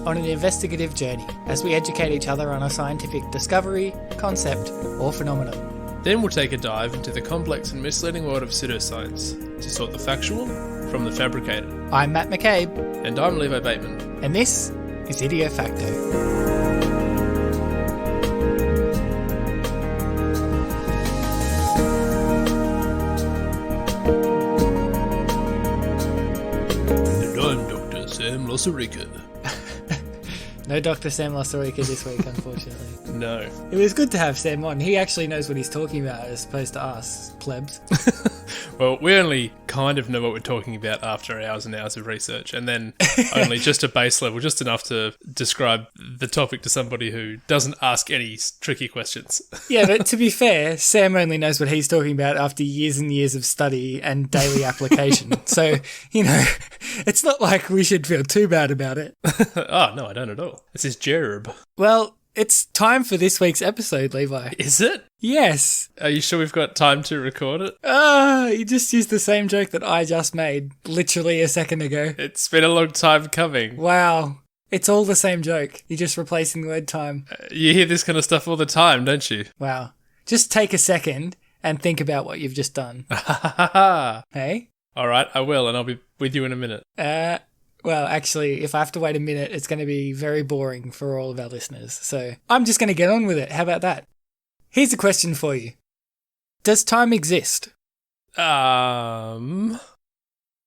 on an investigative journey as we educate each other on a scientific discovery, concept, or phenomenon. Then we'll take a dive into the complex and misleading world of pseudoscience to sort the factual from the fabricated. I'm Matt McCabe. And I'm Levi Bateman. And this is Idio Facto. Sam Losarica. No Dr. Sam Losarica this week, unfortunately. No. It was good to have Sam on. He actually knows what he's talking about as opposed to us, plebs. Well, we only kind of know what we're talking about after hours and hours of research, and then only just a base level, just enough to describe the topic to somebody who doesn't ask any tricky questions. Yeah, but to be fair, Sam only knows what he's talking about after years and years of study and daily application. So, it's not like we should feel too bad about it. Oh, no, I don't at all. This is Jerb. Well, it's time for this week's episode, Levi. Is it? Yes. Are you sure we've got time to record it? You just used the same joke that I just made literally a second ago. It's been a long time coming. Wow. It's all the same joke. You're just replacing the word time. You hear this kind of stuff all the time, don't you? Wow. Just take a second and think about what you've just done. Hey? All right, I will, and I'll be with you in a minute. Well, actually, if I have to wait a minute, it's going to be very boring for all of our listeners. So I'm just going to get on with it. How about that? Here's a question for you. Does time exist?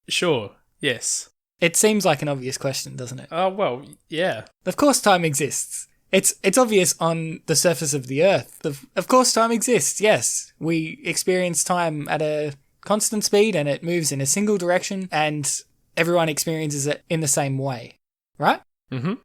Sure. Yes. It seems like an obvious question, doesn't it? Oh, well, yeah. Of course time exists. It's obvious on the surface of the Earth. Of course time exists, yes. We experience time at a constant speed and it moves in a single direction and everyone experiences it in the same way, right? Mm-hmm.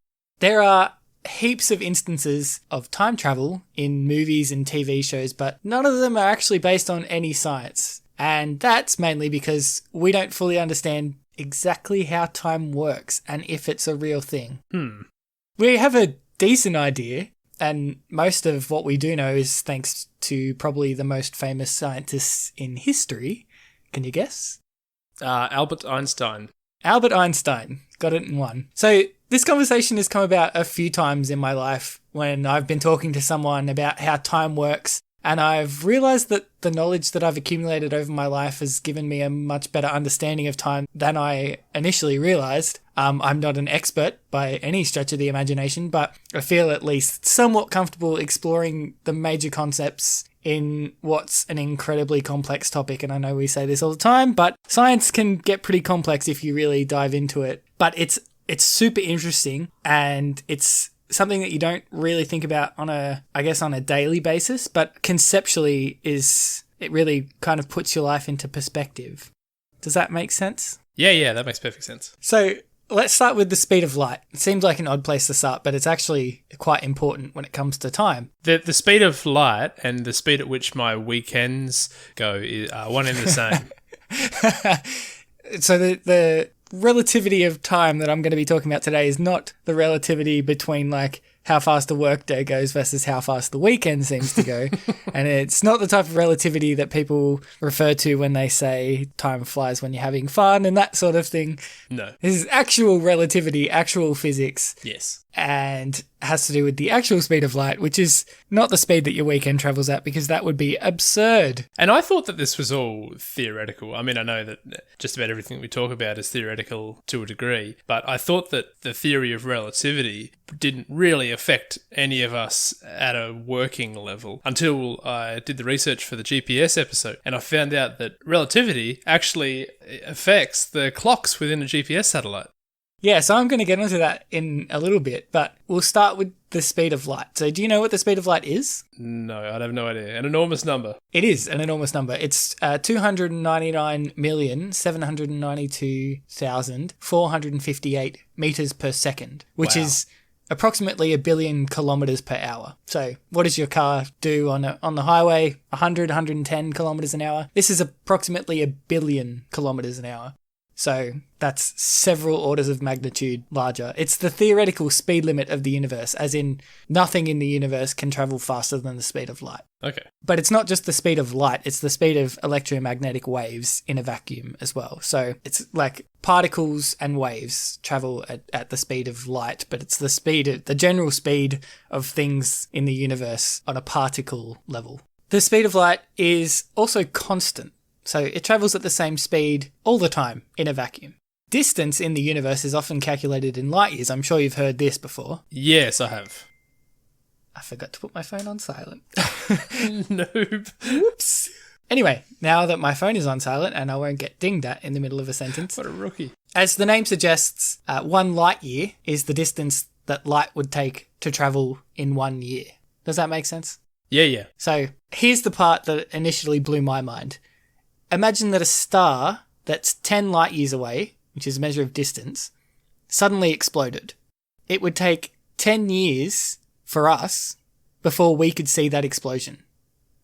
There are heaps of instances of time travel in movies and TV shows, but none of them are actually based on any science. And that's mainly because we don't fully understand exactly how time works and if it's a real thing. We have a decent idea, and most of what we do know is thanks to probably the most famous scientists in history. Can you guess? Albert Einstein. Albert Einstein. Got it in one. So this conversation has come about a few times in my life when I've been talking to someone about how time works, and I've realised that the knowledge that I've accumulated over my life has given me a much better understanding of time than I initially realised. I'm not an expert by any stretch of the imagination, but I feel at least somewhat comfortable exploring the major concepts in what's an incredibly complex topic. And I know we say this all the time, but science can get pretty complex if you really dive into it. But it's super interesting, and it's something that you don't really think about on a daily basis, but conceptually it really kind of puts your life into perspective. Does that make sense? Yeah, that makes perfect sense. So let's start with the speed of light. It seems like an odd place to start, but it's actually quite important when it comes to time. The speed of light and the speed at which my weekends go are one and the same. So the relativity of time that I'm going to be talking about today is not the relativity between like how fast the workday goes versus how fast the weekend seems to go. And it's not the type of relativity that people refer to when they say time flies when you're having fun and that sort of thing. No. This is actual relativity, actual physics. Yes. And has to do with the actual speed of light, which is not the speed that your weekend travels at, because that would be absurd. And I thought that this was all theoretical. I mean, I know that just about everything we talk about is theoretical to a degree, but I thought that the theory of relativity didn't really affect any of us at a working level until I did the research for the GPS episode, and I found out that relativity actually affects the clocks within a GPS satellite. Yeah, so I'm going to get onto that in a little bit, but we'll start with the speed of light. So do you know what the speed of light is? No, I'd have no idea. An enormous number. It is an enormous number. It's 299,792,458 metres per second, which is approximately 1 billion kilometres per hour. So what does your car do on the highway? 100, 110 kilometres an hour? This is approximately 1 billion kilometres an hour. So that's several orders of magnitude larger. It's the theoretical speed limit of the universe, as in nothing in the universe can travel faster than the speed of light. Okay. But it's not just the speed of light, it's the speed of electromagnetic waves in a vacuum as well. So it's like particles and waves travel at the speed of light, but it's the general speed of things in the universe on a particle level. The speed of light is also constant. So it travels at the same speed all the time in a vacuum. Distance in the universe is often calculated in light years. I'm sure you've heard this before. Yes, I have. I forgot to put my phone on silent. Noob. Whoops. Anyway, now that my phone is on silent and I won't get dinged at in the middle of a sentence. What a rookie. As the name suggests, 1 light year is the distance that light would take to travel in 1 year. Does that make sense? Yeah. So here's the part that initially blew my mind. Imagine that a star that's 10 light years away, which is a measure of distance, suddenly exploded. It would take 10 years for us before we could see that explosion,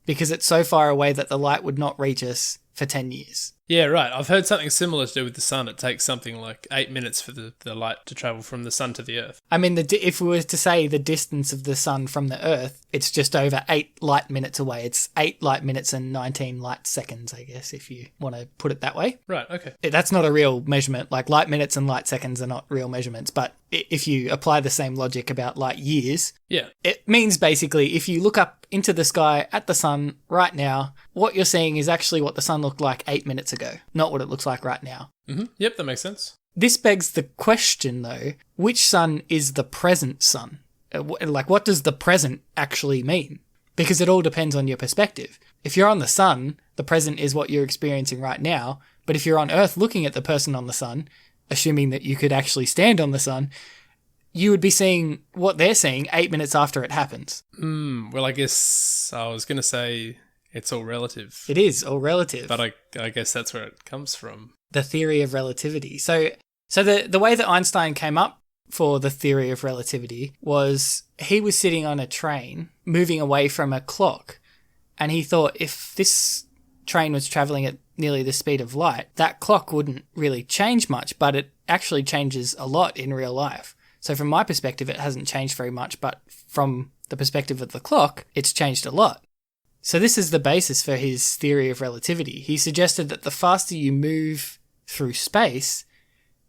because it's so far away that the light would not reach us for 10 years. Yeah, right. I've heard something similar to do with the sun. It takes something like 8 minutes for the light to travel from the sun to the earth. I mean, if we were to say the distance of the sun from the earth, it's just over 8 light minutes away. It's 8 light minutes and 19 light seconds, I guess, if you want to put it that way. Right, okay. That's not a real measurement. Like, light minutes and light seconds are not real measurements. But if you apply the same logic about light years, yeah, it means basically if you look up into the sky at the sun right now, what you're seeing is actually what the sun looked like 8 minutes ago, not what it looks like right now. Mm-hmm. Yep, that makes sense. This begs the question, though, which sun is the present sun? Like, what does the present actually mean? Because it all depends on your perspective. If you're on the sun, the present is what you're experiencing right now. But if you're on Earth looking at the person on the sun, assuming that you could actually stand on the sun, you would be seeing what they're seeing 8 minutes after it happens. Well, I guess I was going to say it's all relative. It is all relative. But I guess that's where it comes from. The theory of relativity. So the way that Einstein came up for the theory of relativity was he was sitting on a train moving away from a clock, and he thought if this train was travelling at nearly the speed of light, that clock wouldn't really change much, but it actually changes a lot in real life. So from my perspective, it hasn't changed very much, but from the perspective of the clock, it's changed a lot. So this is the basis for his theory of relativity. He suggested that the faster you move through space,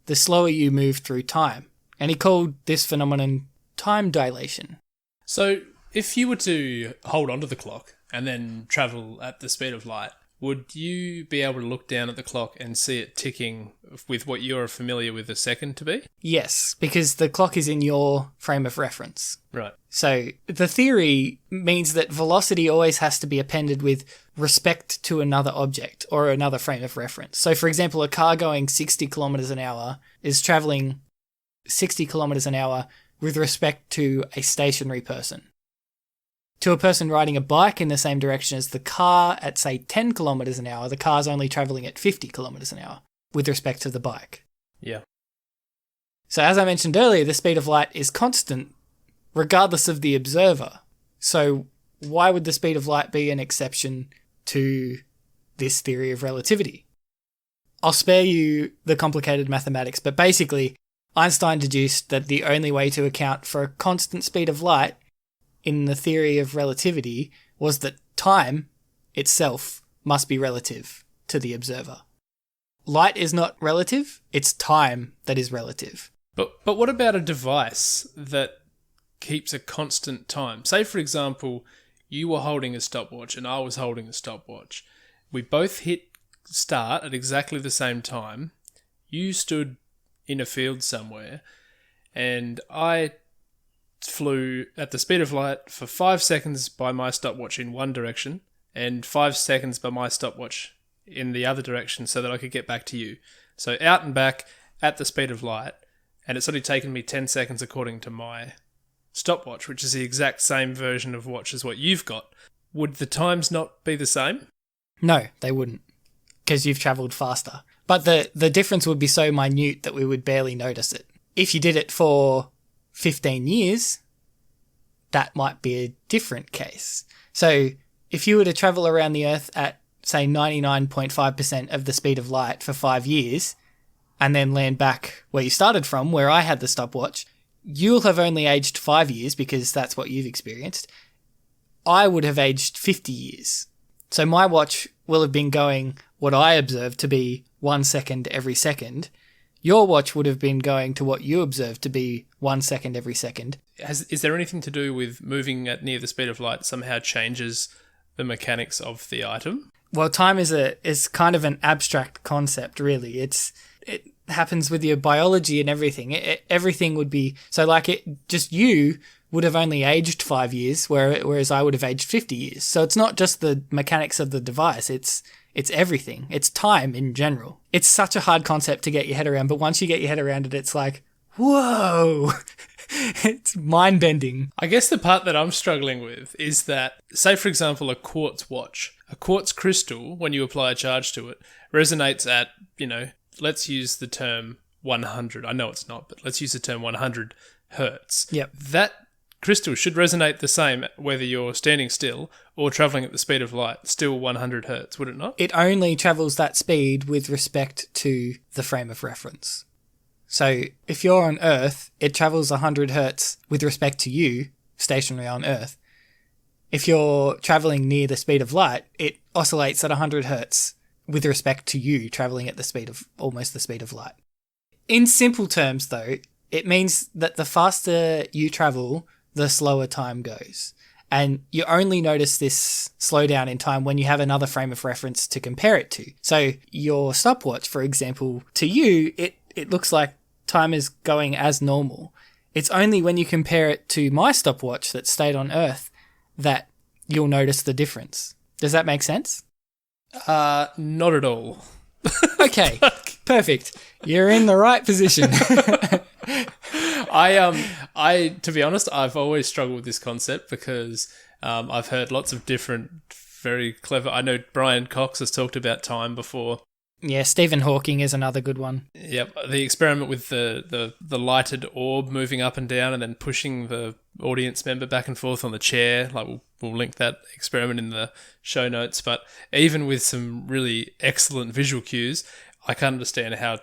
the slower you move through time. And he called this phenomenon time dilation. So if you were to hold onto the clock and then travel at the speed of light, would you be able to look down at the clock and see it ticking with what you're familiar with a second to be? Yes, because the clock is in your frame of reference. Right. So the theory means that velocity always has to be appended with respect to another object or another frame of reference. So for example, a car going 60 kilometers an hour is traveling 60 kilometers an hour with respect to a stationary person. To a person riding a bike in the same direction as the car at, say, 10 kilometers an hour, the car's only traveling at 50 kilometers an hour with respect to the bike. Yeah. So as I mentioned earlier, the speed of light is constant regardless of the observer. So why would the speed of light be an exception to this theory of relativity? I'll spare you the complicated mathematics, but basically, Einstein deduced that the only way to account for a constant speed of light in the theory of relativity was that time itself must be relative to the observer. Light is not relative, it's time that is relative. But what about a device that keeps a constant time? Say, for example, you were holding a stopwatch and I was holding a stopwatch. We both hit start at exactly the same time. You stood in a field somewhere and I flew at the speed of light for 5 seconds by my stopwatch in one direction and 5 seconds by my stopwatch in the other direction so that I could get back to you. So out and back at the speed of light, and it's only taken me 10 seconds according to my stopwatch, which is the exact same version of watch as what you've got. Would the times not be the same? No, they wouldn't, because you've travelled faster. But the difference would be so minute that we would barely notice it. If you did it for 15 years, that might be a different case. So if you were to travel around the Earth at, say, 99.5% of the speed of light for 5 years, and then land back where you started from, where I had the stopwatch, you'll have only aged 5 years because that's what you've experienced. I would have aged 50 years. So my watch will have been going what I observed to be 1 second every second. Your watch would have been going to what you observed to be 1 second every second. Is there anything to do with moving at near the speed of light somehow changes the mechanics of the item? Well, time is kind of an abstract concept, really. It happens with your biology and everything. Everything would be so just you would have only aged 5 years, whereas I would have aged 50 years. So it's not just the mechanics of the device. It's everything. It's time in general. It's such a hard concept to get your head around, but once you get your head around it, it's like, whoa, it's mind-bending. I guess the part that I'm struggling with is that, say for example, a quartz watch. A quartz crystal, when you apply a charge to it, resonates at, let's use the term 100. I know it's not, but let's use the term 100 hertz. Yep. That crystal should resonate the same whether you're standing still or travelling at the speed of light, still 100 hertz, would it not? It only travels that speed with respect to the frame of reference. So if you're on Earth, it travels 100 hertz with respect to you, stationary on Earth. If you're travelling near the speed of light, it oscillates at 100 hertz with respect to you, travelling at almost the speed of light. In simple terms, though, it means that the faster you travel, the slower time goes. And you only notice this slowdown in time when you have another frame of reference to compare it to. So your stopwatch, for example, to you, it looks like time is going as normal. It's only when you compare it to my stopwatch that stayed on Earth that you'll notice the difference. Does that make sense? Not at all. Okay, perfect. You're in the right position. I to be honest, I've always struggled with this concept because I've heard lots of different, very clever. I know Brian Cox has talked about time before. Yeah, Stephen Hawking is another good one. Yep, the experiment with the lighted orb moving up and down and then pushing the audience member back and forth on the chair. Like we'll link that experiment in the show notes. But even with some really excellent visual cues, I can't understand how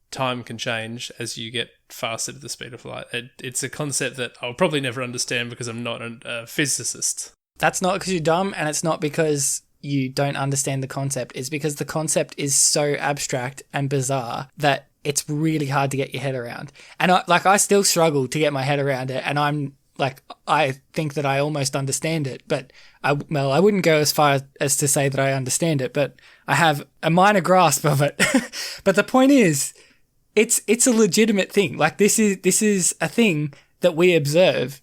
time can change as you get faster to the speed of light. It's a concept that I'll probably never understand because I'm not a physicist. That's not because you're dumb, and it's not because you don't understand the concept. It's because the concept is so abstract and bizarre that it's really hard to get your head around. And I still struggle to get my head around it, and I think that I almost understand it, but I wouldn't go as far as to say that I understand it, but I have a minor grasp of it. But the point is, it's a legitimate thing. Like this is a thing that we observe,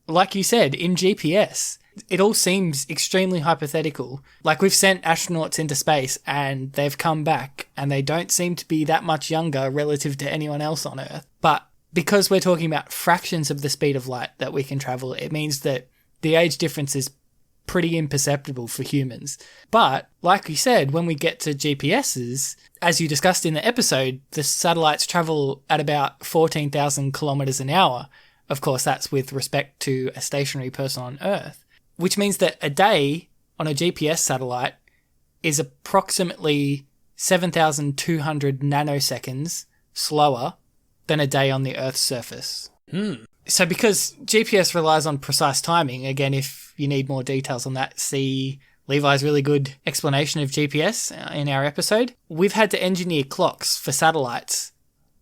like you said, in GPS. It all seems extremely hypothetical. Like we've sent astronauts into space and they've come back and they don't seem to be that much younger relative to anyone else on Earth. But because we're talking about fractions of the speed of light that we can travel, it means that the age difference is pretty imperceptible for humans. But like you said, when we get to GPSs, as you discussed in the episode, the satellites travel at about 14,000 kilometers an hour. Of course, that's with respect to a stationary person on Earth, which means that a day on a GPS satellite is approximately 7,200 nanoseconds slower than a day on the Earth's surface. So because GPS relies on precise timing, again, if you need more details on that, see Levi's really good explanation of GPS in our episode. We've had to engineer clocks for satellites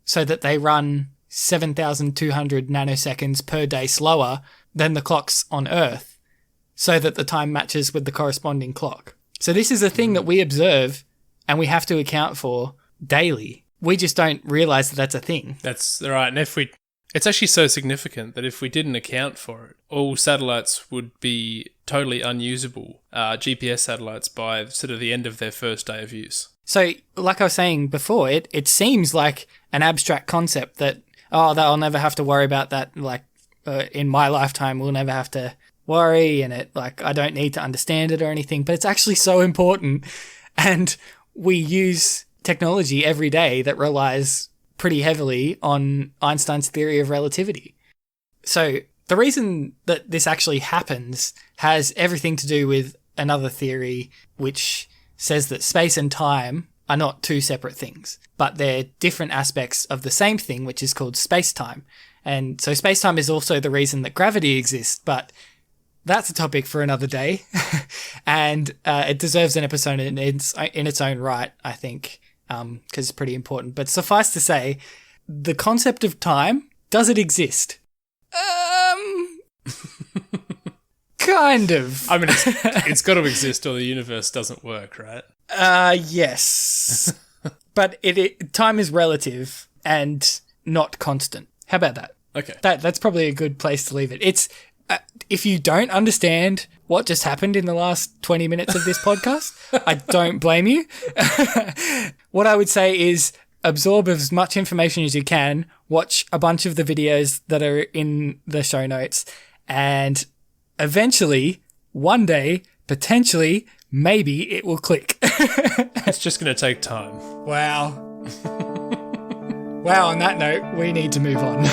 so that they run 7,200 nanoseconds per day slower than the clocks on Earth, so that the time matches with the corresponding clock. So this is a thing that we observe and we have to account for daily. We just don't realise that that's a thing. That's right. And it's actually so significant that if we didn't account for it, all satellites would be totally unusable, GPS satellites, by sort of the end of their first day of use. So like I was saying before, it seems like an abstract concept that, I'll never have to worry about that. Like in my lifetime, we'll never have to worry, and I don't need to understand it or anything, but it's actually so important. And we use technology every day that relies pretty heavily on Einstein's theory of relativity. So the reason that this actually happens has everything to do with another theory which says that space and time are not two separate things, but they're different aspects of the same thing, which is called space-time. And so space-time is also the reason that gravity exists, but that's a topic for another day. And it deserves an episode in its own right, I think, because it's pretty important. But suffice to say, the concept of time, does it exist? Kind of. I mean, it's got to exist or the universe doesn't work, right? Yes. But time is relative and not constant. How about that? Okay. That's probably a good place to leave it. It's if you don't understand what just happened in the last 20 minutes of this podcast, I don't blame you. What I would say is absorb as much information as you can, watch a bunch of the videos that are in the show notes, and eventually, one day, potentially, maybe it will click. It's just going to take time. Wow. Wow, on that note, we need to move on.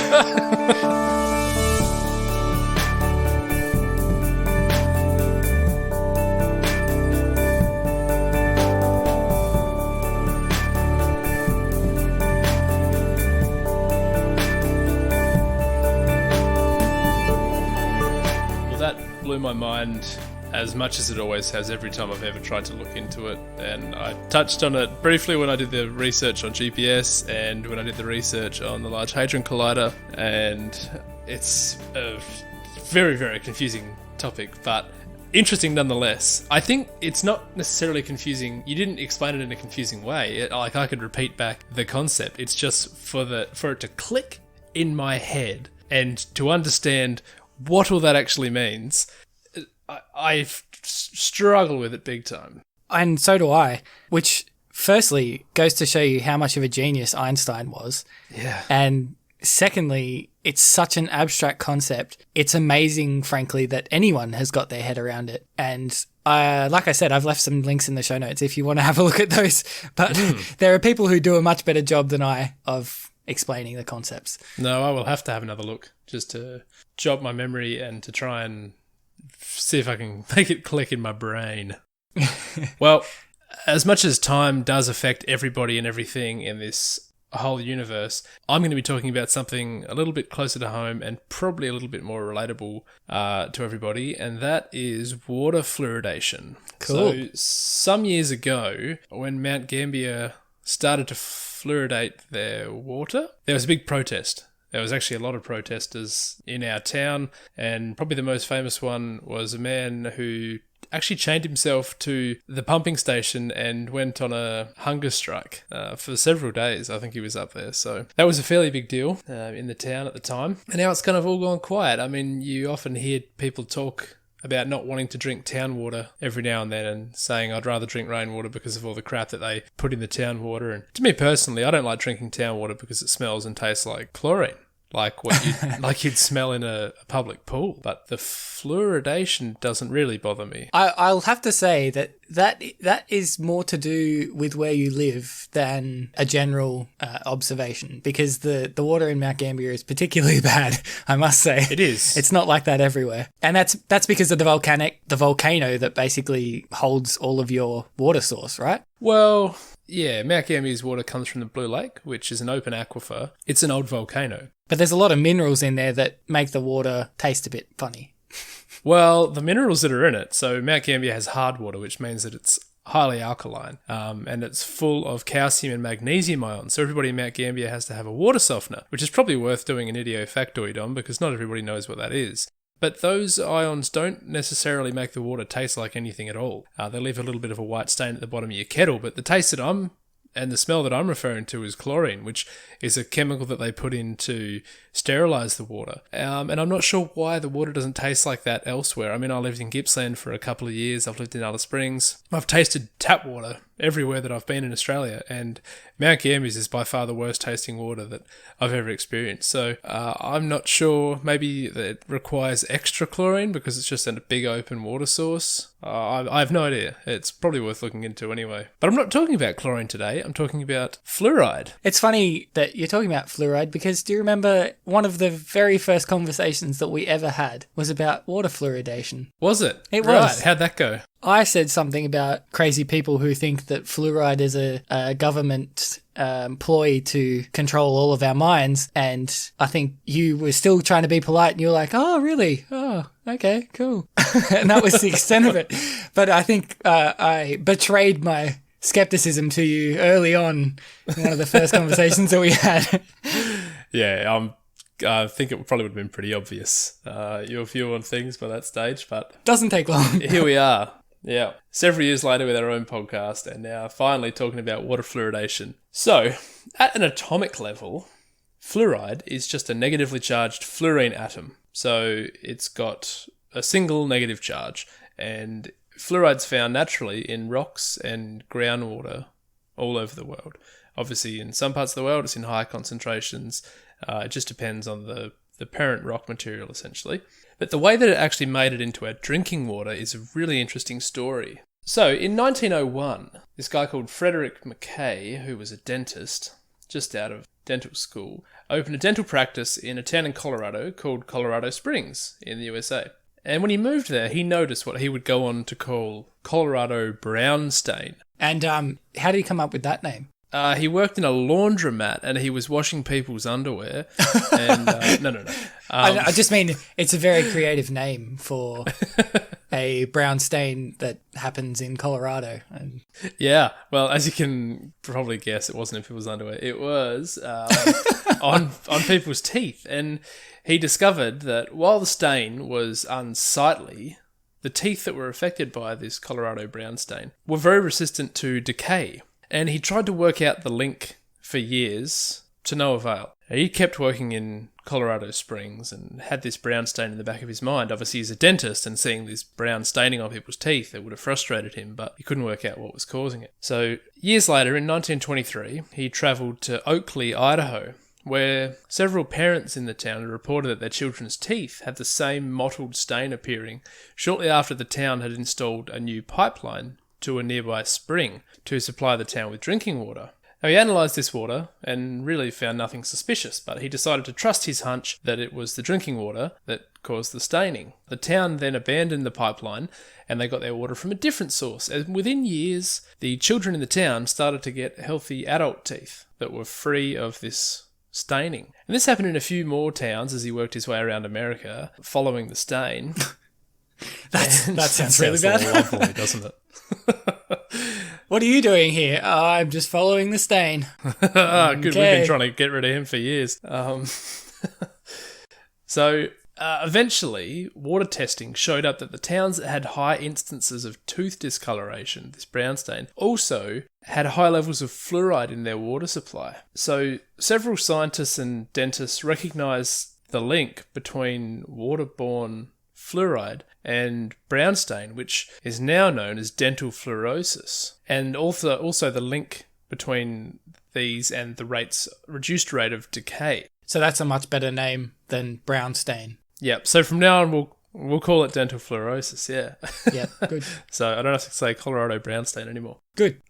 Blew my mind as much as it always has every time I've ever tried to look into it. And I touched on it briefly when I did the research on GPS and when I did the research on the Large Hadron Collider, and it's a very, very confusing topic, but interesting nonetheless. I think it's not necessarily confusing. You didn't explain it in a confusing way. I could repeat back the concept. It's just for it to click in my head and to understand what all that actually means. I struggle with it big time. And so do I, which firstly goes to show you how much of a genius Einstein was. Yeah. And secondly, it's such an abstract concept. It's amazing, frankly, that anyone has got their head around it. And like I said, I've left some links in the show notes if you want to have a look at those. But there are people who do a much better job than I of explaining the concepts. No, I will have to have another look just to jog my memory and to try and see if I can make it click in my brain. Well, as much as time does affect everybody and everything in this whole universe, I'm going to be talking about something a little bit closer to home and probably a little bit more relatable to everybody, and that is water fluoridation. Cool. So some years ago, when Mount Gambier started to fluoridate their water, there was a big protest. There was actually a lot of protesters in our town, and probably the most famous one was a man who actually chained himself to the pumping station and went on a hunger strike for several days. I think he was up there. So that was a fairly big deal in the town at the time. And now it's kind of all gone quiet. I mean, you often hear people talk about not wanting to drink town water every now and then and saying, I'd rather drink rainwater because of all the crap that they put in the town water. And to me personally, I don't like drinking town water because it smells and tastes like chlorine. Like you'd smell in a public pool. But the fluoridation doesn't really bother me. I'll have to say that is more to do with where you live than a general observation, because the water in Mount Gambier is particularly bad, I must say. It is. It's not like that everywhere. And that's because of the volcano that basically holds all of your water source, right? Well, yeah, Mount Gambier's water comes from the Blue Lake, which is an open aquifer. It's an old volcano. But there's a lot of minerals in there that make the water taste a bit funny. Well, the minerals that are in it, so Mount Gambier has hard water, which means that it's highly alkaline, and it's full of calcium and magnesium ions. So everybody in Mount Gambier has to have a water softener, which is probably worth doing an Idio factoid on because not everybody knows what that is. But those ions don't necessarily make the water taste like anything at all. They leave a little bit of a white stain at the bottom of your kettle, but the taste and the smell that I'm referring to is chlorine, which is a chemical that they put in to sterilize the water. And I'm not sure why the water doesn't taste like that elsewhere. I mean, I lived in Gippsland for a couple of years. I've lived in Alice Springs. I've tasted tap water everywhere that I've been in Australia, and Mount Gambier is by far the worst tasting water that I've ever experienced. So I'm not sure. Maybe that it requires extra chlorine because it's just a big open water source. I have no idea. It's probably worth looking into anyway. But I'm not talking about chlorine today. I'm talking about fluoride. It's funny that you're talking about fluoride because do you remember one of the very first conversations that we ever had was about water fluoridation? Was it? It right. was. How'd that go? I said something about crazy people who think that fluoride is a government ploy to control all of our minds, and I think you were still trying to be polite, and you were like, "Oh, really? Oh, okay, cool," and that was the extent of it. But I think I betrayed my skepticism to you early on in one of the first conversations that we had. Yeah, I think it probably would have been pretty obvious, your view on things by that stage, but... Doesn't take long. Here we are. Yeah. Several years later with our own podcast, and now finally talking about water fluoridation. So, at an atomic level, fluoride is just a negatively charged fluorine atom. So, it's got a single negative charge, and fluoride's found naturally in rocks and groundwater all over the world. Obviously, in some parts of the world, it's in high concentrations. It just depends on the parent rock material, essentially. But the way that it actually made it into our drinking water is a really interesting story. So, in 1901, this guy called Frederick McKay, who was a dentist, just out of dental school, opened a dental practice in a town in Colorado called Colorado Springs in the USA. And when he moved there, he noticed what he would go on to call Colorado brown stain. And how did he come up with that name? He worked in a laundromat and he was washing people's underwear. And no. I just mean it's a very creative name for a brown stain that happens in Colorado. Yeah, well, as you can probably guess, it wasn't in people's underwear. It was on people's teeth. And he discovered that while the stain was unsightly, the teeth that were affected by this Colorado brown stain were very resistant to decay. And he tried to work out the link for years to no avail. He kept working in Colorado Springs and had this brown stain in the back of his mind. Obviously, he's a dentist, and seeing this brown staining on people's teeth, it would have frustrated him, but he couldn't work out what was causing it. So, years later, in 1923, he travelled to Oakley, Idaho, where several parents in the town had reported that their children's teeth had the same mottled stain appearing shortly after the town had installed a new pipeline to a nearby spring to supply the town with drinking water. Now, he analysed this water and really found nothing suspicious, but he decided to trust his hunch that it was the drinking water that caused the staining. The town then abandoned the pipeline and they got their water from a different source. And within years, the children in the town started to get healthy adult teeth that were free of this staining. And this happened in a few more towns as he worked his way around America following the stain. That sounds really bad. Lovely, doesn't it? What are you doing here? I'm just following the stain. Good. Okay. We've been trying to get rid of him for years. Eventually, water testing showed up that the towns that had high instances of tooth discoloration, this brown stain, also had high levels of fluoride in their water supply. So several scientists and dentists recognised the link between waterborne fluoride and brown stain, which is now known as dental fluorosis, and also the link between these and the reduced rate of decay. So that's a much better name than brown stain. Yep. So from now on, we'll call it dental fluorosis. Yeah. Yeah. Good. So I don't have to say Colorado brown stain anymore. Good.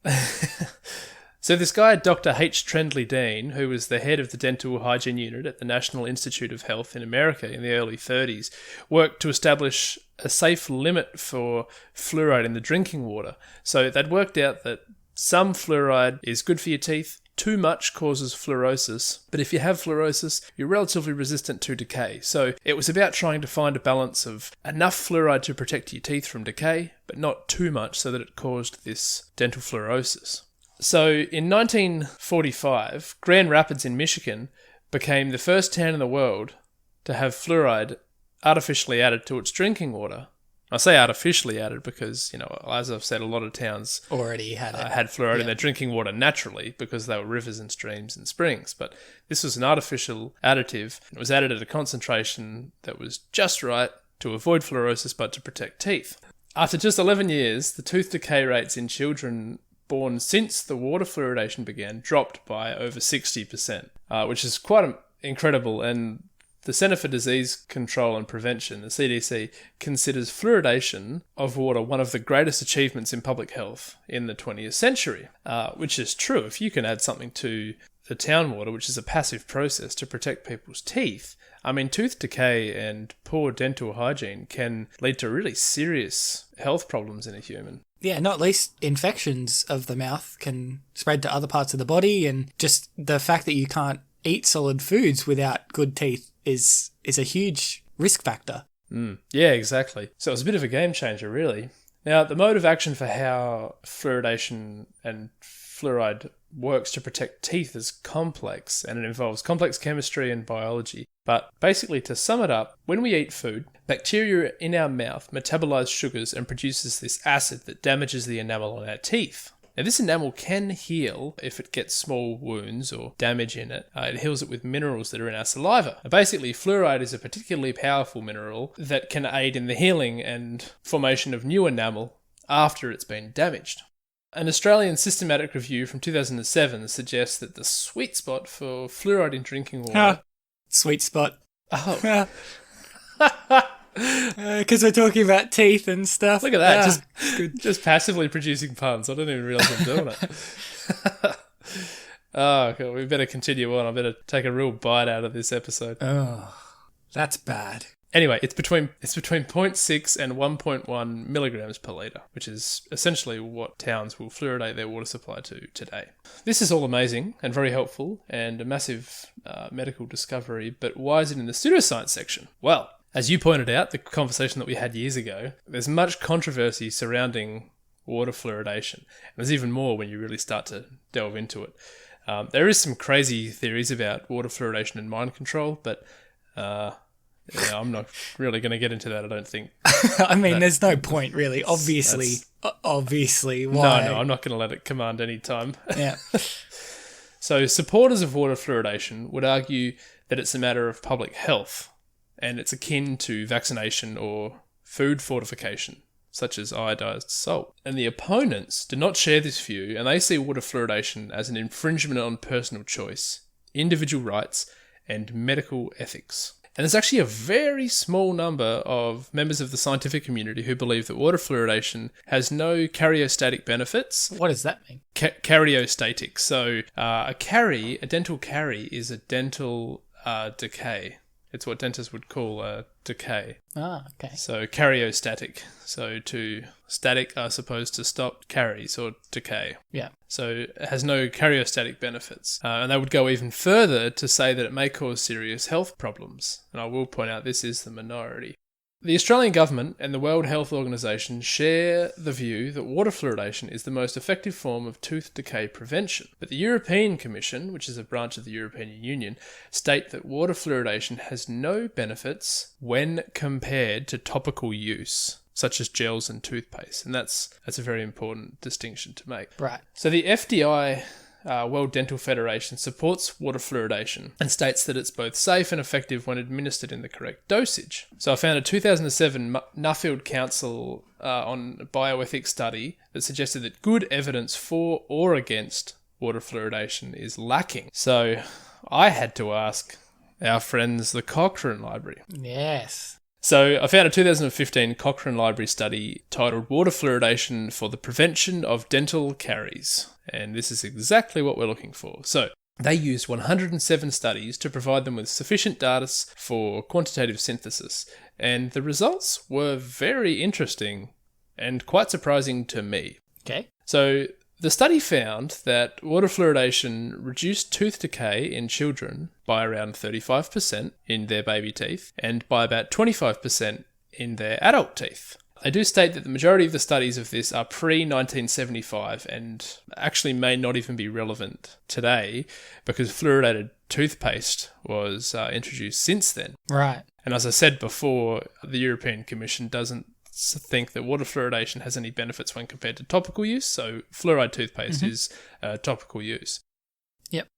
So this guy, Dr. H. Trendley Dean, who was the head of the dental hygiene unit at the National Institute of Health in America in the early 30s, worked to establish a safe limit for fluoride in the drinking water. So they'd worked out that some fluoride is good for your teeth, too much causes fluorosis, but if you have fluorosis, you're relatively resistant to decay. So it was about trying to find a balance of enough fluoride to protect your teeth from decay, but not too much so that it caused this dental fluorosis. So in 1945, Grand Rapids in Michigan became the first town in the world to have fluoride artificially added to its drinking water. I say artificially added because, as I've said, a lot of towns already had fluoride in their drinking water naturally because they were rivers and streams and springs. But this was an artificial additive. It was added at a concentration that was just right to avoid fluorosis but to protect teeth. After just 11 years, the tooth decay rates in children born since the water fluoridation began dropped by over 60%, which is quite incredible. And the Centre for Disease Control and Prevention, the CDC, considers fluoridation of water one of the greatest achievements in public health in the 20th century, which is true. If you can add something to the town water, which is a passive process to protect people's teeth, I mean, tooth decay and poor dental hygiene can lead to really serious health problems in a human. Yeah, not least infections of the mouth can spread to other parts of the body, and just the fact that you can't eat solid foods without good teeth is a huge risk factor. Yeah, exactly. So it's a bit of a game changer, really. Now, the mode of action for how fluoridation and fluoride works to protect teeth is complex, and it involves complex chemistry and biology. But basically, to sum it up, when we eat food, bacteria in our mouth metabolize sugars and produces this acid that damages the enamel on our teeth. Now, this enamel can heal if it gets small wounds or damage in it. It heals it with minerals that are in our saliva. And basically, fluoride is a particularly powerful mineral that can aid in the healing and formation of new enamel after it's been damaged. An Australian systematic review from 2007 suggests that the sweet spot for fluoride in drinking water... Sweet spot. Oh. Because we're talking about teeth and stuff. Look at that. Just passively producing puns. I don't even realise I'm doing it. Oh, okay, we better continue on. I better take a real bite out of this episode. Oh, that's bad. Anyway, it's between 0.6 and 1.1 milligrams per litre, which is essentially what towns will fluoridate their water supply to today. This is all amazing and very helpful and a massive medical discovery, but why is it in the pseudoscience section? Well, as you pointed out, the conversation that we had years ago, there's much controversy surrounding water fluoridation. And there's even more when you really start to delve into it. There is some crazy theories about water fluoridation and mind control, but I'm not really going to get into that, I don't think. I mean, there's no point, really. Obviously, why? No, I'm not going to let it command any time. Yeah. So supporters of water fluoridation would argue that it's a matter of public health, and it's akin to vaccination or food fortification, such as iodized salt. And the opponents do not share this view, and they see water fluoridation as an infringement on personal choice, individual rights, and medical ethics. And there's actually a very small number of members of the scientific community who believe that water fluoridation has no karyostatic benefits. What does that mean? Karyostatic. So a dental carie is a dental decay. It's what dentists would call a decay. Ah, okay. So karyostatic. So to static, I suppose, to stop caries or decay. Yeah. So it has no karyostatic benefits. And they would go even further to say that it may cause serious health problems. And I will point out this is the minority. The Australian government and the World Health Organization share the view that water fluoridation is the most effective form of tooth decay prevention. But the European Commission, which is a branch of the European Union, state that water fluoridation has no benefits when compared to topical use, such as gels and toothpaste. And that's a very important distinction to make. Right. So the FDI, World Dental Federation, supports water fluoridation and states that it's both safe and effective when administered in the correct dosage. So I found a 2007 Nuffield Council on bioethics study that suggested that good evidence for or against water fluoridation is lacking. So I had to ask our friends, the Cochrane Library. Yes. So I found a 2015 Cochrane Library study titled Water Fluoridation for the Prevention of Dental Caries. And this is exactly what we're looking for. So they used 107 studies to provide them with sufficient data for quantitative synthesis. And the results were very interesting and quite surprising to me. Okay. So the study found that water fluoridation reduced tooth decay in children by around 35% in their baby teeth and by about 25% in their adult teeth. They do state that the majority of the studies of this are pre-1975 and actually may not even be relevant today because fluoridated toothpaste was introduced since then. Right. And as I said before, the European Commission doesn't think that water fluoridation has any benefits when compared to topical use, so fluoride toothpaste is topical use. Yep.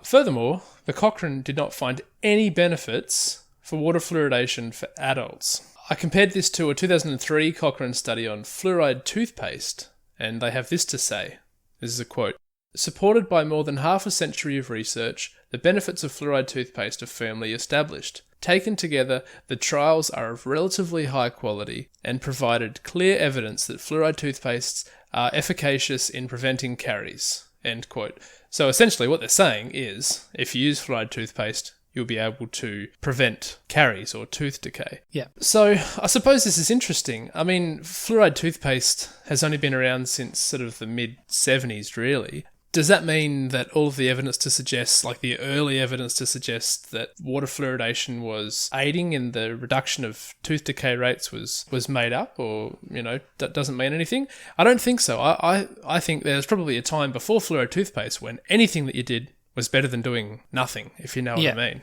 Furthermore, the Cochrane did not find any benefits for water fluoridation for adults. I compared this to a 2003 Cochrane study on fluoride toothpaste, and they have this to say. This is a quote. Supported by more than half a century of research, the benefits of fluoride toothpaste are firmly established. Taken together, the trials are of relatively high quality and provided clear evidence that fluoride toothpastes are efficacious in preventing caries. End quote. So essentially what they're saying is, if you use fluoride toothpaste, you'll be able to prevent caries or tooth decay. Yeah. So I suppose this is interesting. I mean, fluoride toothpaste has only been around since sort of the mid-70s, really. Does that mean that all of the evidence to suggest, like the early evidence to suggest that water fluoridation was aiding in the reduction of tooth decay rates was made up, or, that doesn't mean anything? I don't think so. I think there's probably a time before fluoride toothpaste when anything that you did was better than doing nothing, if you know what I mean.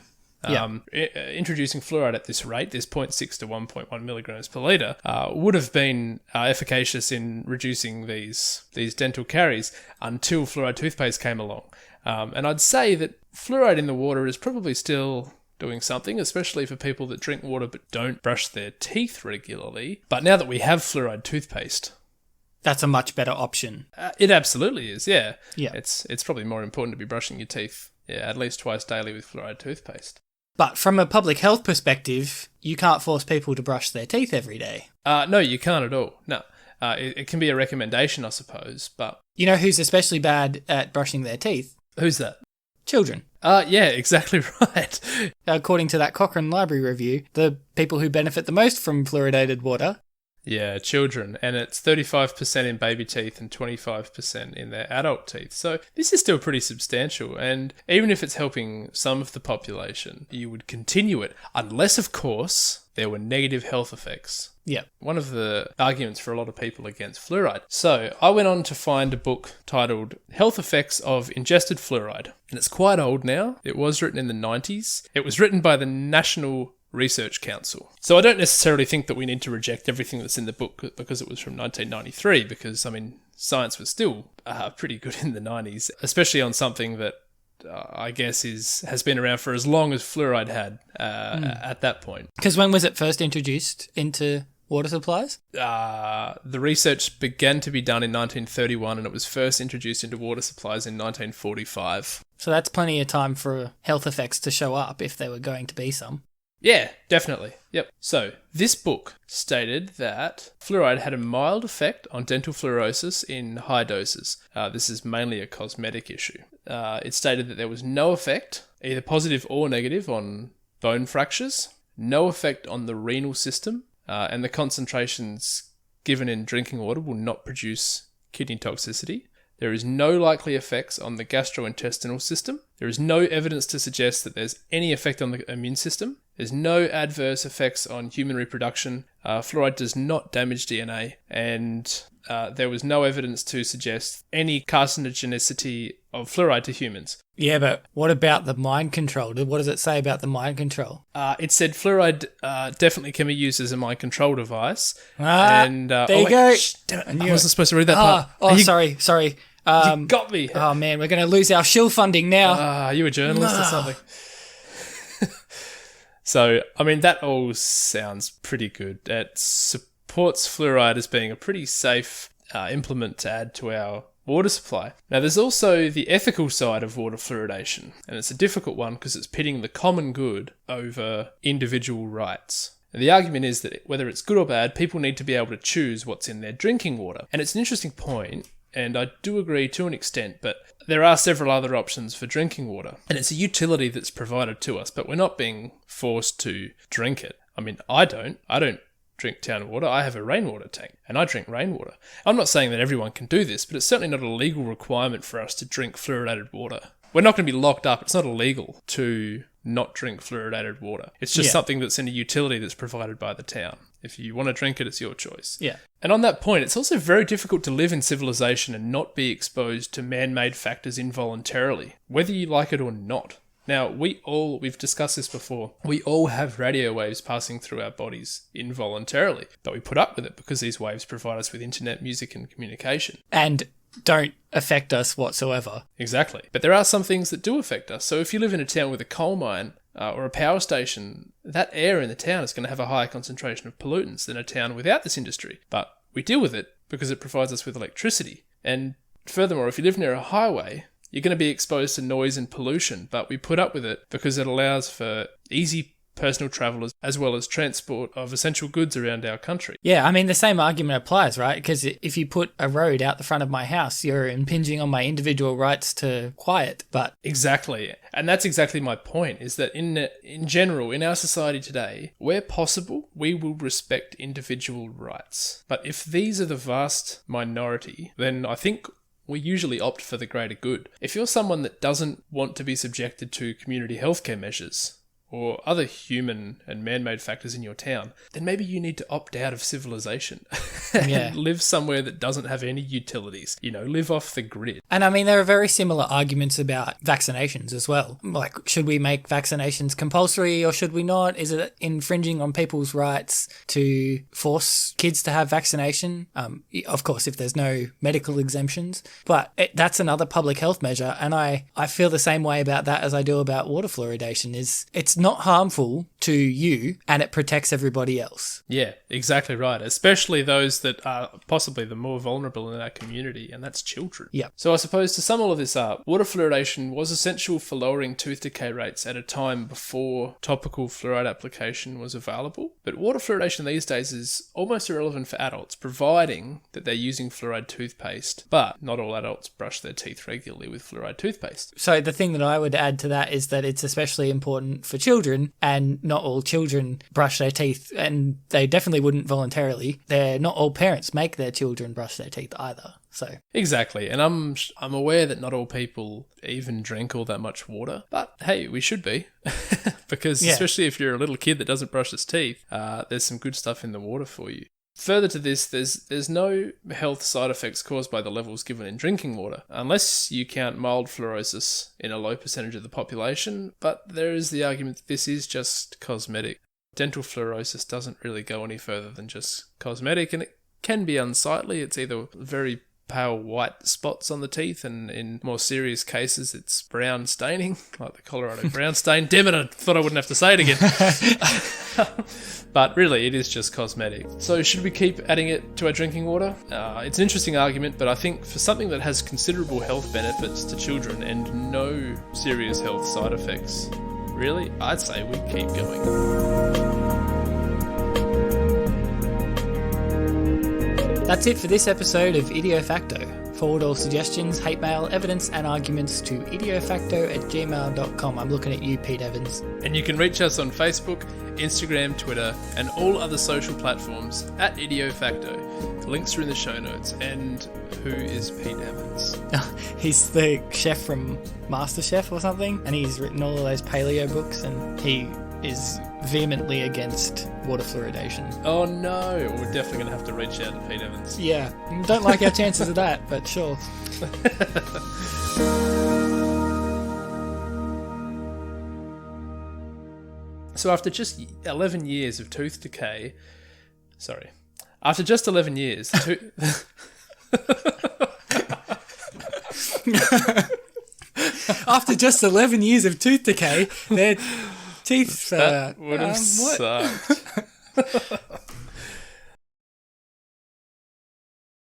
Introducing fluoride at this rate, this 0.6 to 1.1 milligrams per litre, would have been efficacious in reducing these dental caries until fluoride toothpaste came along. And I'd say that fluoride in the water is probably still doing something, especially for people that drink water but don't brush their teeth regularly. But now that we have fluoride toothpaste, that's a much better option. It absolutely is, yeah. Yeah. It's probably more important to be brushing your teeth, at least twice daily with fluoride toothpaste. But from a public health perspective, you can't force people to brush their teeth every day. No, you can't at all. No. It can be a recommendation, I suppose, but... You know who's especially bad at brushing their teeth? Who's that? Children. Yeah, exactly right. According to that Cochrane Library review, the people who benefit the most from fluoridated water... Yeah, children. And it's 35% in baby teeth and 25% in their adult teeth. So this is still pretty substantial. And even if it's helping some of the population, you would continue it. Unless, of course, there were negative health effects. Yeah. One of the arguments for a lot of people against fluoride. So I went on to find a book titled Health Effects of Ingested Fluoride. And it's quite old now. It was written in the 90s. It was written by the National Research Council. So I don't necessarily think that we need to reject everything that's in the book because it was from 1993, because, science was still pretty good in the 90s, especially on something that I guess has been around for as long as fluoride had at that point. Because when was it first introduced into water supplies? The research began to be done in 1931 and it was first introduced into water supplies in 1945. So that's plenty of time for health effects to show up if there were going to be some. Yeah, definitely. Yep. So, this book stated that fluoride had a mild effect on dental fluorosis in high doses. This is mainly a cosmetic issue. It stated that there was no effect, either positive or negative, on bone fractures, no effect on the renal system, and the concentrations given in drinking water will not produce kidney toxicity. There is no likely effects on the gastrointestinal system. There is no evidence to suggest that there's any effect on the immune system. There's no adverse effects on human reproduction. Fluoride does not damage DNA. And there was no evidence to suggest any carcinogenicity of fluoride to humans. Yeah, but what about the mind control? What does it say about the mind control? It said fluoride definitely can be used as a mind control device. There you go. Damn it, I wasn't supposed to read that part. Sorry. You got me. Oh, man, we're going to lose our shill funding now. Are you a journalist or something? So, that all sounds pretty good. It supports fluoride as being a pretty safe implement to add to our water supply. Now, there's also the ethical side of water fluoridation, and it's a difficult one because it's pitting the common good over individual rights. And the argument is that whether it's good or bad, people need to be able to choose what's in their drinking water. And it's an interesting point, and I do agree to an extent, but there are several other options for drinking water. And it's a utility that's provided to us, but we're not being forced to drink it. I don't drink town water. I have a rainwater tank, and I drink rainwater. I'm not saying that everyone can do this, but it's certainly not a legal requirement for us to drink fluoridated water. We're not going to be locked up. It's not illegal to not drink fluoridated water. It's just something that's in a utility that's provided by the town. If you want to drink it, it's your choice. Yeah. And on that point, it's also very difficult to live in civilization and not be exposed to man-made factors involuntarily, whether you like it or not. Now, we've discussed this before, we all have radio waves passing through our bodies involuntarily, but we put up with it because these waves provide us with internet, music, and communication. And don't affect us whatsoever. Exactly. But there are some things that do affect us. So if you live in a town with a coal mine or a power station, that air in the town is going to have a higher concentration of pollutants than a town without this industry. But we deal with it because it provides us with electricity. And furthermore, if you live near a highway, you're going to be exposed to noise and pollution, but we put up with it because it allows for easy personal travellers, as well as transport of essential goods around our country. Yeah, I mean, the same argument applies, right? Because if you put a road out the front of my house, you're impinging on my individual rights to quiet. But exactly. And that's exactly my point, is that in general, in our society today, where possible, we will respect individual rights. But if these are the vast minority, then I think we usually opt for the greater good. If you're someone that doesn't want to be subjected to community healthcare measures, or other human and man-made factors in your town, then maybe you need to opt out of civilization and live somewhere that doesn't have any utilities. Live off the grid. And I mean, there are very similar arguments about vaccinations as well. Like, should we make vaccinations compulsory or should we not? Is it infringing on people's rights to force kids to have vaccination? Of course, if there's no medical exemptions. But that's another public health measure. And I feel the same way about that as I do about water fluoridation. It's not harmful to you and it protects everybody else. Yeah, exactly right. Especially those that are possibly the more vulnerable in our community, and that's children. Yeah. So I suppose to sum all of this up, water fluoridation was essential for lowering tooth decay rates at a time before topical fluoride application was available. But water fluoridation these days is almost irrelevant for adults, providing that they're using fluoride toothpaste. But not all adults brush their teeth regularly with fluoride toothpaste. So the thing that I would add to that is that it's especially important for children, and not all children brush their teeth, and they definitely wouldn't voluntarily. Not all parents make their children brush their teeth either. So exactly, and I'm aware that not all people even drink all that much water, but hey, we should be, because especially if you're a little kid that doesn't brush his teeth, there's some good stuff in the water for you. Further to this, there's no health side effects caused by the levels given in drinking water, unless you count mild fluorosis in a low percentage of the population, but there is the argument that this is just cosmetic. Dental fluorosis doesn't really go any further than just cosmetic, and it can be unsightly. It's either very pale white spots on the teeth, and in more serious cases it's brown staining, like the Colorado brown stain. Damn it, I thought I wouldn't have to say it again. But really, it is just cosmetic. So should we keep adding it to our drinking water? It's an interesting argument, but I think for something that has considerable health benefits to children and no serious health side effects, really, I'd say we keep going. That's it for this episode of Idio Facto. Forward all suggestions, hate mail, evidence and arguments to idiofacto@gmail.com. I'm looking at you, Pete Evans. And you can reach us on Facebook, Instagram, Twitter, and all other social platforms at Idio Facto. The links are in the show notes. And who is Pete Evans? He's the chef from MasterChef or something, and he's written all of those paleo books, and he is vehemently against water fluoridation. Oh no, we're definitely going to have to reach out to Pete Evans. Yeah, don't like our chances of that, but sure. So after just 11 years of tooth decay... Sorry. After just 11 years... After just 11 years of tooth decay, their teeth... that would have sucked.